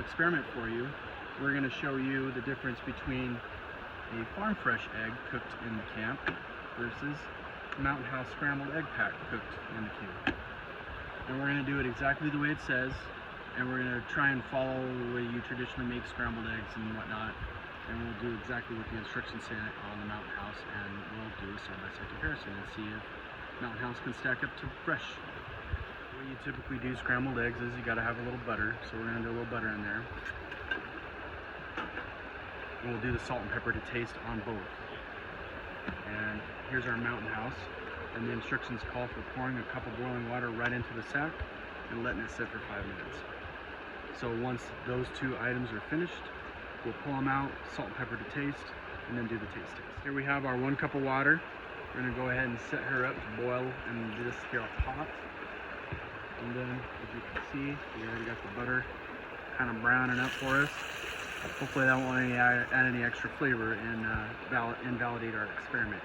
experiment for you. We're going to show you the difference between a farm fresh egg cooked in the camp versus Mountain House scrambled egg pack cooked in the camp. And we're going to do it exactly the way it says, and we're going to try and follow the way you traditionally make scrambled eggs and whatnot, and we'll do exactly what the instructions say on the Mountain House, and we'll do a side-by-side comparison and see if Mountain House can stack up to fresh. The way you typically do scrambled eggs is you got to have a little butter, so we're going to do a little butter in there. And we'll do the salt and pepper to taste on both. And here's our Mountain House, and the instructions call for pouring a cup of boiling water right into the sack and letting it sit for 5 minutes. So once those two items are finished, we'll pull them out, salt and pepper to taste, and then do the taste test. Here we have our 1 cup of water. We're going to go ahead and set her up to boil and get this scale hot. And then, as you can see, we already got the butter kind of browning up for us. Hopefully that won't add any extra flavor and invalidate our experiment.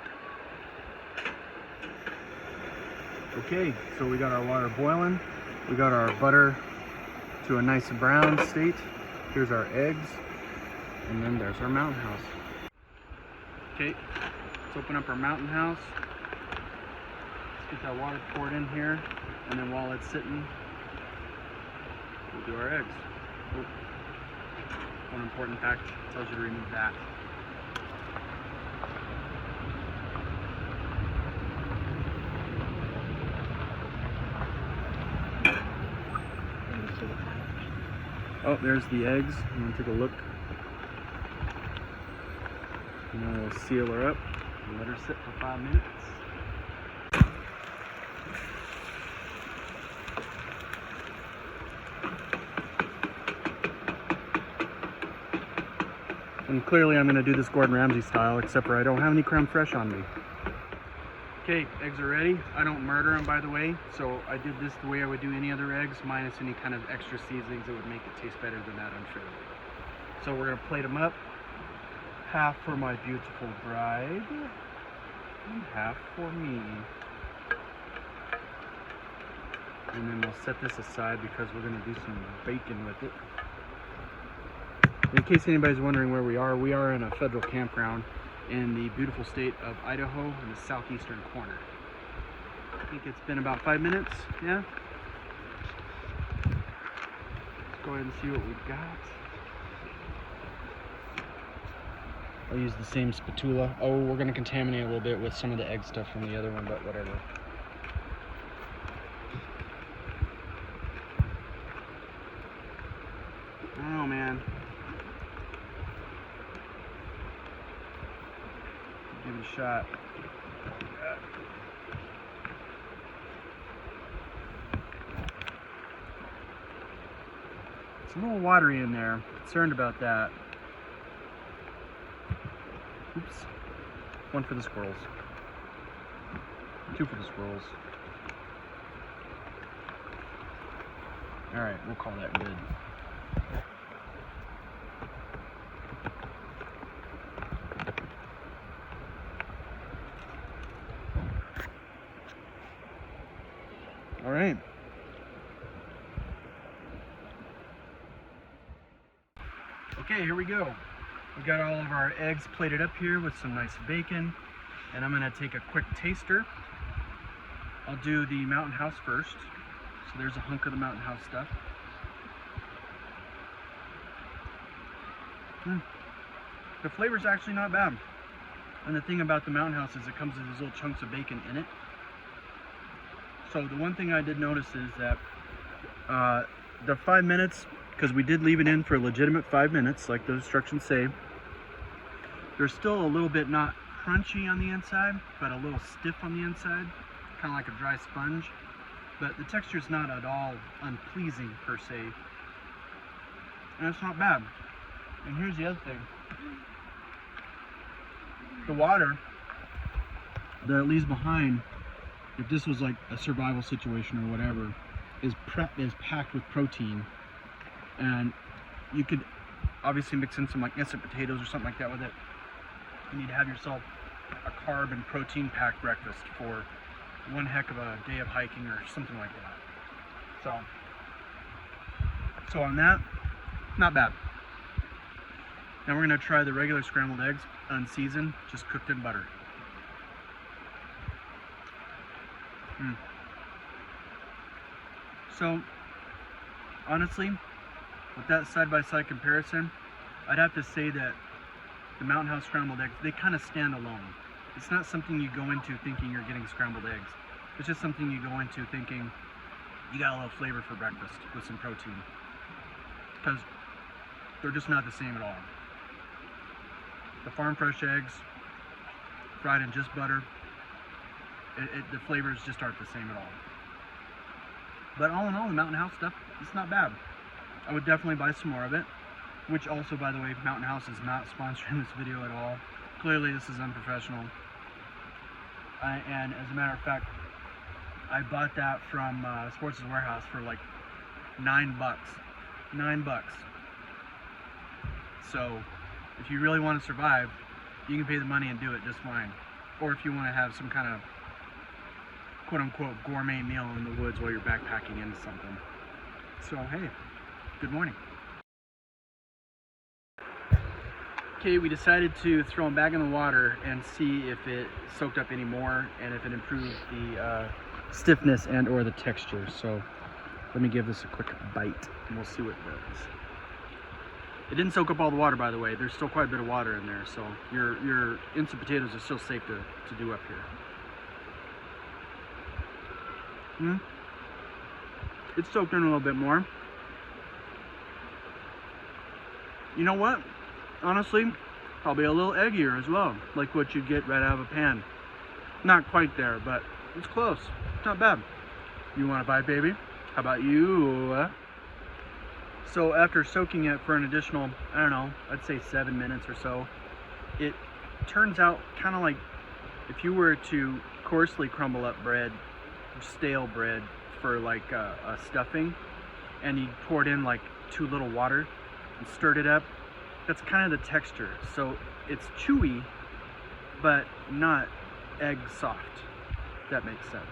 Okay, so we got our water boiling. We got our butter to a nice brown state. Here's our eggs. And then there's our Mountain House. Okay, let's open up our Mountain House. Let's get that water poured in here. And then while it's sitting, we'll do our eggs. Oh. One important fact, tells you to remove that. Oh, there's the eggs. I'm going to take a look. And then we'll seal her up and let her sit for 5 minutes. And clearly I'm going to do this Gordon Ramsay style, except for I don't have any creme fraiche on me. Okay, eggs are ready. I don't murder them, by the way, so I did this the way I would do any other eggs, minus any kind of extra seasonings that would make it taste better than that, I'm sure. So we're going to plate them up. Half for my beautiful bride, and half for me. And then we'll set this aside because we're going to do some bacon with it. In case anybody's wondering where we are in a federal campground in the beautiful state of Idaho in the southeastern corner. I think it's been about 5 minutes, yeah? Let's go ahead and see what we've got. I'll use the same spatula. Oh, we're going to contaminate a little bit with some of the egg stuff from the other one, but whatever. I don't know, man. Give it a shot. It's a little watery in there. Concerned about that. Oops. 1 for the squirrels. 2 for the squirrels. Alright, we'll call that good. Alright. Okay, here we go. We've got all of our eggs plated up here with some nice bacon, and I'm going to take a quick taster. I'll do the Mountain House first. So there's a hunk of the Mountain House stuff. The flavor's actually not bad. And the thing about the Mountain House is it comes with these little chunks of bacon in it. So the one thing I did notice is that the 5 minutes, because we did leave it in for a legitimate 5 minutes, like the instructions say, there's still a little bit not crunchy on the inside, but a little stiff on the inside, kind of like a dry sponge. But the texture's not at all unpleasing per se, and it's not bad. And here's the other thing: the water that it leaves behind, if this was like a survival situation or whatever, is packed with protein, and you could obviously mix in some like instant potatoes or something like that with it. You need to have yourself a carb and protein packed breakfast for one heck of a day of hiking or something like that. So on that, Not bad. Now we're gonna try the regular scrambled eggs, unseasoned, just cooked in butter. So, honestly, with that side-by-side comparison, I'd have to say that the Mountain House scrambled eggs, they kind of stand alone. It's not something you go into thinking you're getting scrambled eggs. It's just something you go into thinking you got a little flavor for breakfast with some protein. Because they're just not the same at all. The farm fresh eggs, fried in just butter, the flavors just aren't the same at all. But all in all, the Mountain House stuff, it's not bad. I would definitely buy some more of it. Which also, by the way, Mountain House is not sponsoring this video at all. Clearly this is unprofessional. And as a matter of fact, I bought that from Sports' Warehouse for like $9. $9. So if you really want to survive, you can pay the money and do it just fine. Or if you want to have some kind of quote-unquote gourmet meal in the woods while you're backpacking into something. So hey, good morning. Okay, we decided to throw them back in the water and see if it soaked up any more and if it improved the stiffness and or the texture. So let me give this a quick bite and we'll see what it does. It didn't soak up all the water, by the way. There's still quite a bit of water in there, so your instant potatoes are still safe to do up here. It's soaked in a little bit more. You know what? Honestly, probably a little eggier as well, like what you'd get right out of a pan. Not quite there, but it's close. It's not bad. You want to buy, baby? How about you? So after soaking it for an additional, I don't know, I'd say 7 minutes or so, it turns out kind of like if you were to coarsely crumble up bread, stale bread, for like a stuffing, and you poured in like too little water and stirred it up. That's kind of the texture. So it's chewy, but not egg soft. If that makes sense.